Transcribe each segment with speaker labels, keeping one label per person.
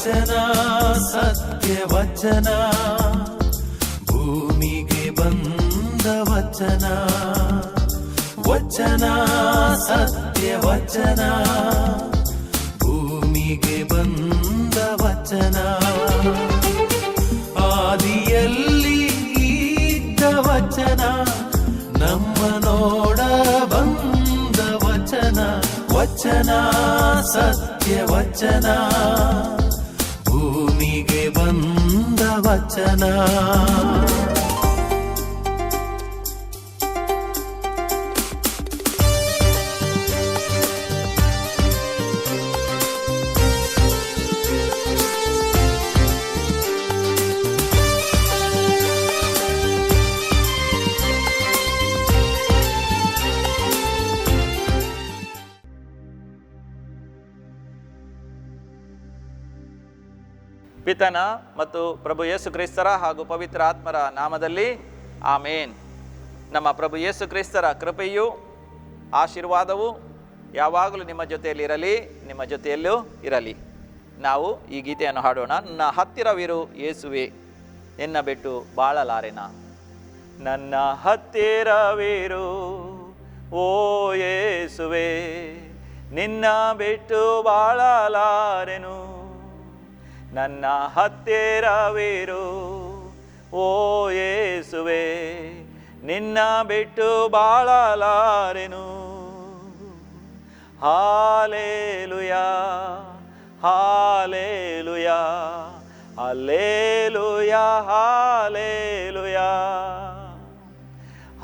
Speaker 1: ವಚನ ಸತ್ಯ ವಚನ, ಭೂಮಿಗೆ ಬಂದ ವಚನ. ವಚನ ಸತ್ಯ ವಚನ, ಭೂಮಿಗೆ ಬಂದ ವಚನ. ಆದಿಯಲ್ಲಿ ಇದ್ದ ವಚನ, ನಮ್ಮ ನೋಡ ಬಂದ ವಚನ. ವಚನ ಸತ್ಯ ವಚನ, ಭೂಮಿಗೆ ಬಂದ ವಚನ.
Speaker 2: ಪಿತನ ಮತ್ತು ಪ್ರಭು ಯೇಸು ಕ್ರಿಸ್ತರ ಹಾಗೂ ಪವಿತ್ರ ಆತ್ಮರ ನಾಮದಲ್ಲಿ ಆಮೇನ್. ನಮ್ಮ ಪ್ರಭು ಯೇಸು ಕ್ರಿಸ್ತರ ಕೃಪೆಯು ಆಶೀರ್ವಾದವು ಯಾವಾಗಲೂ ನಿಮ್ಮ ಜೊತೆಯಲ್ಲಿ ಇರಲಿ, ನಿಮ್ಮ ಜೊತೆಯಲ್ಲೂ ಇರಲಿ. ನಾವು ಈ ಗೀತೆಯನ್ನು ಹಾಡೋಣ. ನನ್ನ ಹತ್ತಿರವಿರು ಯೇಸುವೆ, ನಿನ್ನ ಬಿಟ್ಟು ಬಾಳಲಾರೆನ. ನನ್ನ ಹತ್ತಿರವಿರು ಓ ಯೇಸುವೆ, ನಿನ್ನ ಬಿಟ್ಟು ಬಾಳಲಾರೆನು. ನನ್ನ ಹತ್ತಿರವಿರು ಓ ಯೇಸುವೆ, ನಿನ್ನ ಬಿಟ್ಟು ಬಾಳಲಾರೆನು. Hallelujah hallelujah hallelujah hallelujah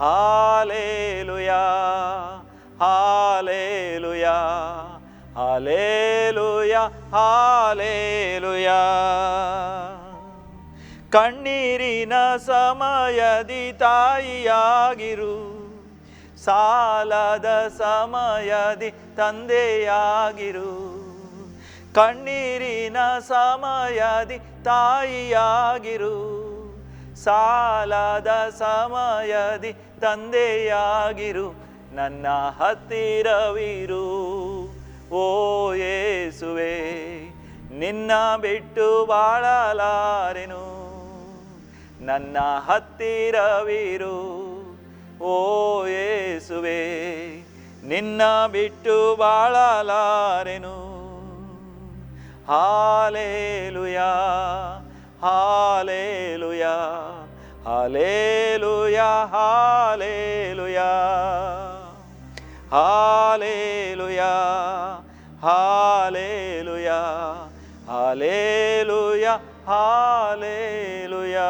Speaker 2: hallelujah hallelujah hallelujah hallelujah. ಕಣ್ಣೀರಿನ ಸಮಯದಿ ತಾಯಿಯಾಗಿರು, ಸಾಲದ ಸಮಯದಿ ತಂದೆಯಾಗಿರು. ಕಣ್ಣೀರಿನ ಸಮಯದಿ ತಾಯಿಯಾಗಿರು, ಸಾಲದ ಸಮಯದಿ ತಂದೆಯಾಗಿರು. ನನ್ನ ಹತ್ತಿರವಿರು ಓ ಯೇಸುವೆ, ನಿನ್ನ ಬಿಟ್ಟು ಬಾಳಲಾರೆನು. ನನ್ನ ಹತ್ತಿರವಿರು ಓ ಯೇಸುವೆ, ನಿನ್ನ ಬಿಟ್ಟು ಬಾಳಲಾರೆನು. Hallelujah hallelujah hallelujah hallelujah hallelujah hallelujah hallelujah hallelujah.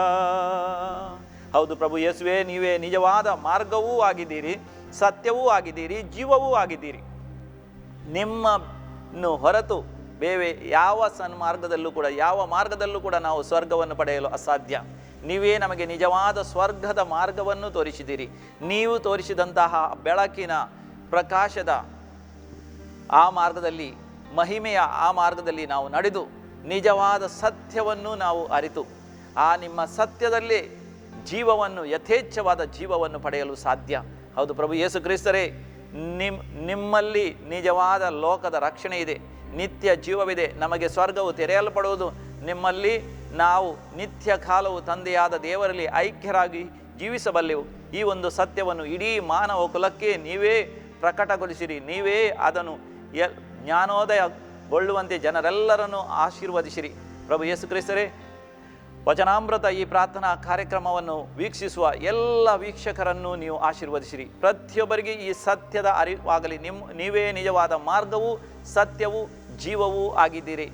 Speaker 2: ಹೌದು ಪ್ರಭು ಯೇಸುವೆ, ನೀವೇ ನಿಜವಾದ ಮಾರ್ಗವೂ ಆಗಿದ್ದೀರಿ, ಸತ್ಯವೂ ಆಗಿದ್ದೀರಿ, ಜೀವವೂ ಆಗಿದ್ದೀರಿ. ನಿಮ್ಮನ್ನು ಹೊರತು ಬೇರೆ ಯಾವ ಸನ್ಮಾರ್ಗದಲ್ಲೂ ಕೂಡ, ಯಾವ ಮಾರ್ಗದಲ್ಲೂ ಕೂಡ ನಾವು ಸ್ವರ್ಗವನ್ನು ಪಡೆಯಲು ಅಸಾಧ್ಯ. ನೀವೇ ನಮಗೆ ನಿಜವಾದ ಸ್ವರ್ಗದ ಮಾರ್ಗವನ್ನು ತೋರಿಸಿದ್ದೀರಿ. ನೀವು ತೋರಿಸಿದಂತಹ ಬೆಳಕಿನ ಪ್ರಕಾಶದ ಆ ಮಾರ್ಗದಲ್ಲಿ, ಮಹಿಮೆಯ ಆ ಮಾರ್ಗದಲ್ಲಿ ನಾವು ನಡೆದು ನಿಜವಾದ ಸತ್ಯವನ್ನು ನಾವು ಅರಿತು ಆ ನಿಮ್ಮ ಸತ್ಯದಲ್ಲೇ ಜೀವವನ್ನು, ಯಥೇಚ್ಛವಾದ ಜೀವವನ್ನು ಪಡೆಯಲು ಸಾಧ್ಯ. ಹೌದು ಪ್ರಭು ಯೇಸು ಕ್ರಿಸ್ತರೇ, ನಿಮ್ಮಲ್ಲಿ ನಿಜವಾದ ಲೋಕದ ರಕ್ಷಣೆ ಇದೆ, ನಿತ್ಯ ಜೀವವಿದೆ, ನಮಗೆ ಸ್ವರ್ಗವು ತೆರೆಯಲ್ಪಡುವುದು. ನಿಮ್ಮಲ್ಲಿ ನಾವು ನಿತ್ಯ ಕಾಲವು ತಂದೆಯಾದ ದೇವರಲ್ಲಿ ಐಕ್ಯರಾಗಿ ಜೀವಿಸಬಲ್ಲೆವು. ಈ ಒಂದು ಸತ್ಯವನ್ನು ಇಡೀ ಮಾನವ ಕುಲಕ್ಕೆ ನೀವೇ ಪ್ರಕಟಗೊಳಿಸಿರಿ. ನೀವೇ ಅದನ್ನು ಜ್ಞಾನೋದಯಗೊಳ್ಳುವಂತೆ ಜನರೆಲ್ಲರನ್ನು ಆಶೀರ್ವದಿಸಿರಿ. ಪ್ರಭು ಯೇಸು ಕ್ರಿಸ್ತರೇ, ವಚನಾಮೃತ ಈ ಪ್ರಾರ್ಥನಾ ಕಾರ್ಯಕ್ರಮವನ್ನು ವೀಕ್ಷಿಸುವ ಎಲ್ಲ ವೀಕ್ಷಕರನ್ನು ನೀವು ಆಶೀರ್ವದಿಸಿರಿ. ಪ್ರತಿಯೊಬ್ಬರಿಗೆ ಈ ಸತ್ಯದ ಅರಿವಾಗಲಿ. ನೀವೇ ನಿಜವಾದ ಮಾರ್ಗವೂ ಸತ್ಯವೂ ಜೀವವೂ ಆಗಿದ್ದೀರಿ.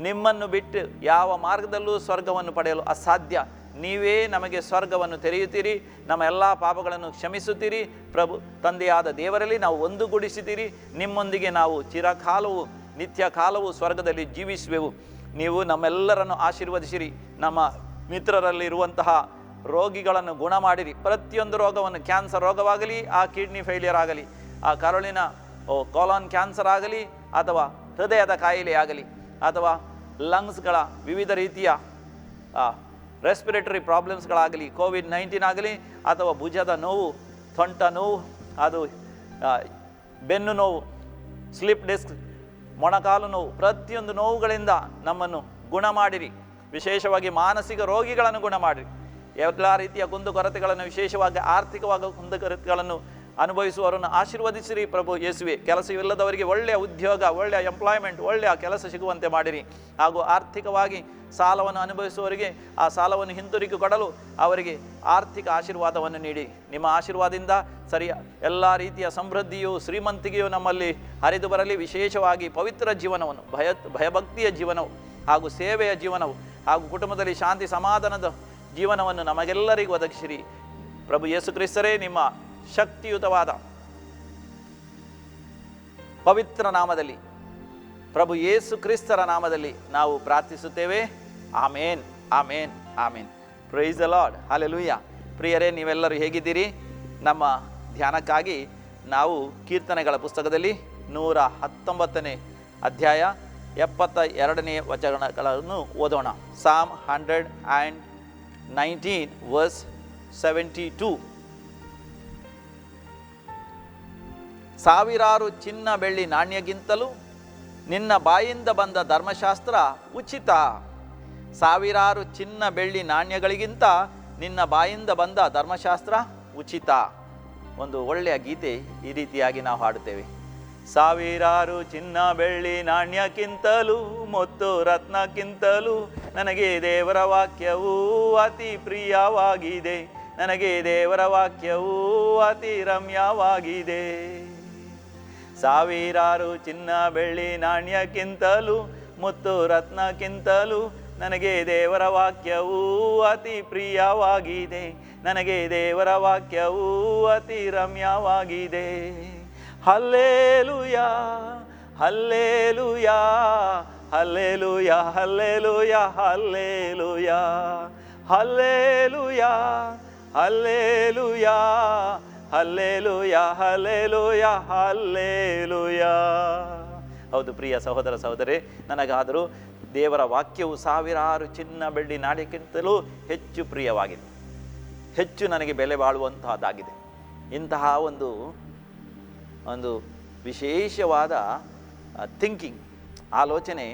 Speaker 2: ನಿಮ್ಮನ್ನು ಬಿಟ್ಟು ಯಾವ ಮಾರ್ಗದಲ್ಲೂ ಸ್ವರ್ಗವನ್ನು ಪಡೆಯಲು ಅಸಾಧ್ಯ. ನೀವೇ ನಮಗೆ ಸ್ವರ್ಗವನ್ನು ತೆರೆಯುತ್ತೀರಿ, ನಮ್ಮ ಎಲ್ಲ ಪಾಪಗಳನ್ನು ಕ್ಷಮಿಸುತ್ತೀರಿ. ಪ್ರಭು ತಂದೆಯಾದ ದೇವರಲ್ಲಿ ನಾವು ಒಂದುಗೂಡಿಸಿದ್ದೀರಿ. ನಿಮ್ಮೊಂದಿಗೆ ನಾವು ಚಿರಕಾಲವು, ನಿತ್ಯ ಕಾಲವು ಸ್ವರ್ಗದಲ್ಲಿ ಜೀವಿಸುವೆವು. ನೀವು ನಮ್ಮೆಲ್ಲರನ್ನು ಆಶೀರ್ವದಿಸಿರಿ. ನಮ್ಮ ಮಿತ್ರರಲ್ಲಿರುವಂತಹ ರೋಗಿಗಳನ್ನು ಗುಣ ಮಾಡಿರಿ. ಪ್ರತಿಯೊಂದು ರೋಗವನ್ನು, ಕ್ಯಾನ್ಸರ್ ರೋಗವಾಗಲಿ, ಆ ಕಿಡ್ನಿ ಫೇಲಿಯರ್ ಆಗಲಿ, ಆ ಕರುಳಿನ ಕೋಲಾನ್ ಕ್ಯಾನ್ಸರ್ ಆಗಲಿ, ಅಥವಾ ಹೃದಯದ ಕಾಯಿಲೆ ಆಗಲಿ, ಅಥವಾ ಲಂಗ್ಸ್ಗಳ ವಿವಿಧ ರೀತಿಯ ರೆಸ್ಪಿರೇಟರಿ ಪ್ರಾಬ್ಲಮ್ಸ್ಗಳಾಗಲಿ, ಕೋವಿಡ್-19 ಆಗಲಿ, ಅಥವಾ ಭುಜದ ನೋವು, ಸೊಂಟ ನೋವು, ಅದು ಬೆನ್ನು ನೋವು, ಸ್ಲಿಪ್ ಡಿಸ್ಕ್ ಮೊಣಕಾಲು ನೋವು, ಪ್ರತಿಯೊಂದು ನೋವುಗಳಿಂದ ನಮ್ಮನ್ನು ಗುಣ ಮಾಡಿರಿ. ವಿಶೇಷವಾಗಿ ಮಾನಸಿಕ ರೋಗಿಗಳನ್ನು ಗುಣ ಮಾಡಿರಿ. ಎಲ್ಲ ರೀತಿಯ ಕುಂದುಕೊರತೆಗಳನ್ನು, ವಿಶೇಷವಾಗಿ ಆರ್ಥಿಕವಾಗಿ ಕುಂದುಕೊರತೆಗಳನ್ನು ಅನುಭವಿಸುವವರನ್ನು ಆಶೀರ್ವದಿಸಿರಿ ಪ್ರಭು ಯೇಸುವೆ. ಕೆಲಸವಿಲ್ಲದವರಿಗೆ ಒಳ್ಳೆಯ ಉದ್ಯೋಗ, ಒಳ್ಳೆಯ ಎಂಪ್ಲಾಯ್ಮೆಂಟ್, ಒಳ್ಳೆಯ ಕೆಲಸ ಸಿಗುವಂತೆ ಮಾಡಿರಿ. ಹಾಗೂ ಆರ್ಥಿಕವಾಗಿ ಸಾಲವನ್ನು ಅನುಭವಿಸುವವರಿಗೆ ಆ ಸಾಲವನ್ನು ಹಿಂತಿರುಗಿ ಕೊಡಲು ಅವರಿಗೆ ಆರ್ಥಿಕ ಆಶೀರ್ವಾದವನ್ನು ನೀಡಿ. ನಿಮ್ಮ ಆಶೀರ್ವಾದದಿಂದ ಎಲ್ಲ ರೀತಿಯ ಸಮೃದ್ಧಿಯು, ಶ್ರೀಮಂತಿಕೆಯು ನಮ್ಮಲ್ಲಿ ಹರಿದು ಬರಲಿ. ವಿಶೇಷವಾಗಿ ಪವಿತ್ರ ಜೀವನವನ್ನು, ಭಯಭಕ್ತಿಯ ಜೀವನವು ಹಾಗೂ ಸೇವೆಯ ಜೀವನವು ಹಾಗೂ ಕುಟುಂಬದಲ್ಲಿ ಶಾಂತಿ ಸಮಾಧಾನದ ಜೀವನವನ್ನು ನಮಗೆಲ್ಲರಿಗೂ ಒದಗಿಸಿರಿ ಪ್ರಭು ಯೇಸು ಕ್ರಿಸ್ತರೇ. ನಿಮ್ಮ ಶಕ್ತಿಯುತವಾದ ಪವಿತ್ರ ನಾಮದಲ್ಲಿ, ಪ್ರಭು ಯೇಸು ಕ್ರಿಸ್ತರ ನಾಮದಲ್ಲಿ ನಾವು ಪ್ರಾರ್ಥಿಸುತ್ತೇವೆ. Amen, amen, amen. Praise the lord. Hallelujah. ಪ್ರಿಯರೇ, ನೀವೆಲ್ಲರೂ ಹೇಗಿದ್ದೀರಿ? ನಮ್ಮ ಧ್ಯಾನಕ್ಕಾಗಿ ನಾವು ಕೀರ್ತನೆಗಳ ಪುಸ್ತಕದಲ್ಲಿ 119ನೇ ಅಧ್ಯಾಯ 72ನೇ ವಚನಗಳನ್ನು ಓದೋಣ. Psalm 119 verse 72. ಸಾವಿರಾರು ಚಿನ್ನ ಬೆಳ್ಳಿ ನಾಣ್ಯಕ್ಕಿಂತಲೂ ನಿನ್ನ ಬಾಯಿಂದ ಬಂದ ಧರ್ಮಶಾಸ್ತ್ರ ಉಚಿತ. ಸಾವಿರಾರು ಚಿನ್ನ ಬೆಳ್ಳಿ ನಾಣ್ಯಗಳಿಗಿಂತ ನಿನ್ನ ಬಾಯಿಂದ ಬಂದ ಧರ್ಮಶಾಸ್ತ್ರ ಉಚಿತ. ಒಂದು ಒಳ್ಳೆಯ ಗೀತೆ ಈ ರೀತಿಯಾಗಿ ನಾವು ಹಾಡುತ್ತೇವೆ. ಸಾವಿರಾರು ಚಿನ್ನ ಬೆಳ್ಳಿ ನಾಣ್ಯಕ್ಕಿಂತಲೂ ಮುತ್ತು ರತ್ನಕ್ಕಿಂತಲೂ ನನಗೆ ದೇವರ ವಾಕ್ಯವೂ ಅತಿ ಪ್ರಿಯವಾಗಿದೆ. ನನಗೆ ದೇವರ ವಾಕ್ಯವೂ ಅತಿ ರಮ್ಯವಾಗಿದೆ. ಸಾವಿರಾರು ಚಿನ್ನ ಬೆಳ್ಳಿ ನಾಣ್ಯಕ್ಕಿಂತಲೂ ಮುತ್ತು ರತ್ನಕ್ಕಿಂತಲೂ ನನಗೆ ದೇವರ ವಾಕ್ಯವೂ ಅತಿ ಪ್ರಿಯವಾಗಿದೆ. ನನಗೆ ದೇವರ ವಾಕ್ಯವೂ ಅತಿ ರಮ್ಯವಾಗಿದೆ. Hallelujah, hallelujah, hallelujah, hallelujah, hallelujah, hallelujah, hallelujah, hallelujah, hallelujah, hallelujah. ಹೌದು ಪ್ರಿಯ ಸಹೋದರ ಸಹೋದರಿ, ನನಗಾದರೂ ದೇವರ ವಾಕ್ಯವು ಸಾವಿರಾರು ಚಿನ್ನ ಬೆಳ್ಳಿ ನಾಣ್ಯಕ್ಕಿಂತಲೂ ಹೆಚ್ಚು ಪ್ರಿಯವಾಗಿದೆ, ಹೆಚ್ಚು ನನಗೆ ಬೆಲೆ ಬಾಳುವಂತಹದ್ದಾಗಿದೆ. ಇಂತಹ ಒಂದು ವಿಶೇಷವಾದ ಥಿಂಕಿಂಗ್, ಆಲೋಚನೆ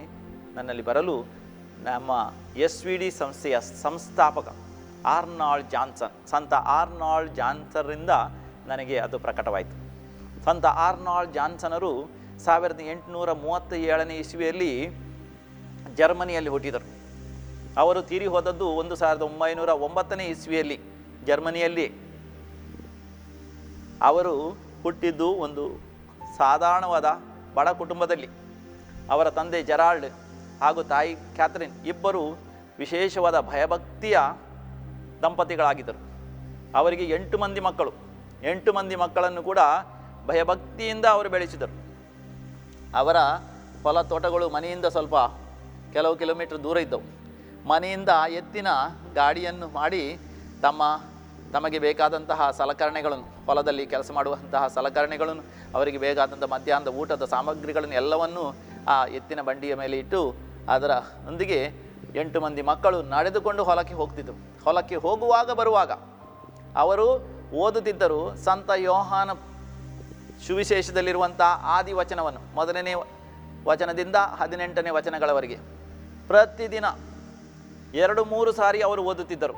Speaker 2: ನನ್ನಲ್ಲಿ ಬರಲು ನಮ್ಮ SVD ಸಂಸ್ಥೆಯ ಸಂಸ್ಥಾಪಕ ಆರ್ನಾಲ್ಡ್ ಜಾನ್ಸನ್, ಸಂತ ಆರ್ನಾಲ್ಡ್ ಜಾನ್ಸನ್ರಿಂದ ನನಗೆ ಅದು ಪ್ರಕಟವಾಯಿತು. ಸಂತ ಆರ್ನಾಲ್ಡ್ ಜಾನ್ಸನರು 1837ನೇ ಇಸ್ವಿಯಲ್ಲಿ ಜರ್ಮನಿಯಲ್ಲಿ ಹುಟ್ಟಿದರು. ಅವರು ತೀರಿ ಹೋದದ್ದು 1909ನೇ ಇಸ್ವಿಯಲ್ಲಿ ಜರ್ಮನಿಯಲ್ಲಿ. ಅವರು ಹುಟ್ಟಿದ್ದು ಒಂದು ಸಾಧಾರಣವಾದ ಬಡ ಕುಟುಂಬದಲ್ಲಿ. ಅವರ ತಂದೆ ಜೆರಾಲ್ಡ್ ಹಾಗೂ ತಾಯಿ ಕ್ಯಾಥರಿನ್ ಇಬ್ಬರು ವಿಶೇಷವಾದ ಭಯಭಕ್ತಿಯ ದಂಪತಿಗಳಾಗಿದ್ದರು. ಅವರಿಗೆ 8 ಮಂದಿ ಮಕ್ಕಳು. 8 ಮಂದಿ ಮಕ್ಕಳನ್ನು ಕೂಡ ಭಯಭಕ್ತಿಯಿಂದ ಅವರು ಬೆಳೆಸಿದರು. ಅವರ ಹೊಲ ತೋಟಗಳು ಮನೆಯಿಂದ ಸ್ವಲ್ಪ ಕೆಲವು ಕಿಲೋಮೀಟರ್ ದೂರ ಇದ್ದವು. ಮನೆಯಿಂದ ಎತ್ತಿನ ಗಾಡಿಯನ್ನು ಮಾಡಿ ತಮಗೆ ಬೇಕಾದಂತಹ ಸಲಕರಣೆಗಳನ್ನು, ಹೊಲದಲ್ಲಿ ಕೆಲಸ ಮಾಡುವಂತಹ ಸಲಕರಣೆಗಳನ್ನು, ಅವರಿಗೆ ಬೇಕಾದಂಥ ಮಧ್ಯಾಹ್ನದ ಊಟದ ಸಾಮಗ್ರಿಗಳನ್ನು ಎಲ್ಲವನ್ನೂ ಆ ಎತ್ತಿನ ಬಂಡಿಯ ಮೇಲೆ ಇಟ್ಟು ಅದರೊಂದಿಗೆ 8 ಮಂದಿ ಮಕ್ಕಳು ನಡೆದುಕೊಂಡು ಹೊಲಕ್ಕೆ ಹೋಗ್ತಿದ್ದರು. ಹೊಲಕ್ಕೆ ಹೋಗುವಾಗ ಬರುವಾಗ ಅವರು ಓದುತ್ತಿದ್ದರು ಸಂತ ಯೋಹಾನ ಸುವಿಶೇಷದಲ್ಲಿರುವಂಥ ಆದಿ ವಚನವನ್ನು, 1ನೇ ವಚನದಿಂದ 18ನೇ ವಚನಗಳವರೆಗೆ ಪ್ರತಿದಿನ 2-3 ಸಾರಿ ಅವರು ಓದುತ್ತಿದ್ದರು.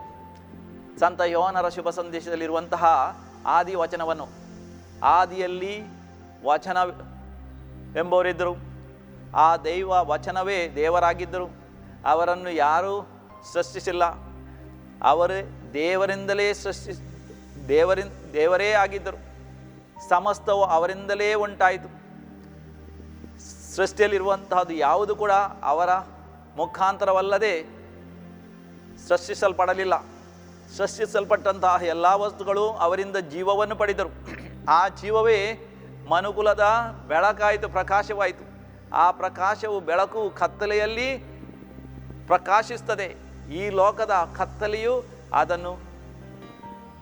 Speaker 2: ಸಂತ ಯೋಹಾನರ ಶುಭ ಸಂದೇಶದಲ್ಲಿರುವಂತಹ ಆದಿ ವಚನವನ್ನು. ಆದಿಯಲ್ಲಿ ವಚನವೆಂಬವರಿದ್ದರು. ಆ ದೈವ ವಚನವೇ ದೇವರಾಗಿದ್ದರು. ಅವರನ್ನು ಯಾರೂ ಸೃಷ್ಟಿಸಿಲ್ಲ. ಅವರೇ ದೇವರಿಂದಲೇ ದೇವರೇ ಆಗಿದ್ದರು. ಸಮಸ್ತವು ಅವರಿಂದಲೇ ಉಂಟಾಯಿತು. ಸೃಷ್ಟಿಯಲ್ಲಿರುವಂತಹದ್ದು ಯಾವುದು ಕೂಡ ಅವರ ಮುಖಾಂತರವಲ್ಲದೆ ಸೃಷ್ಟಿಸಲ್ಪಡಲಿಲ್ಲ. ಸೃಷ್ಟಿಸಲ್ಪಟ್ಟಂತಹ ಎಲ್ಲ ವಸ್ತುಗಳು ಅವರಿಂದ ಜೀವವನ್ನು ಪಡೆದರು. ಆ ಜೀವವೇ ಮನುಕುಲದ ಬೆಳಕಾಯಿತು, ಪ್ರಕಾಶವಾಯಿತು. ಆ ಪ್ರಕಾಶವು, ಬೆಳಕು ಕತ್ತಲೆಯಲ್ಲಿ ಪ್ರಕಾಶಿಸ್ತದೆ. ಈ ಲೋಕದ ಕತ್ತಲೆಯು ಅದನ್ನು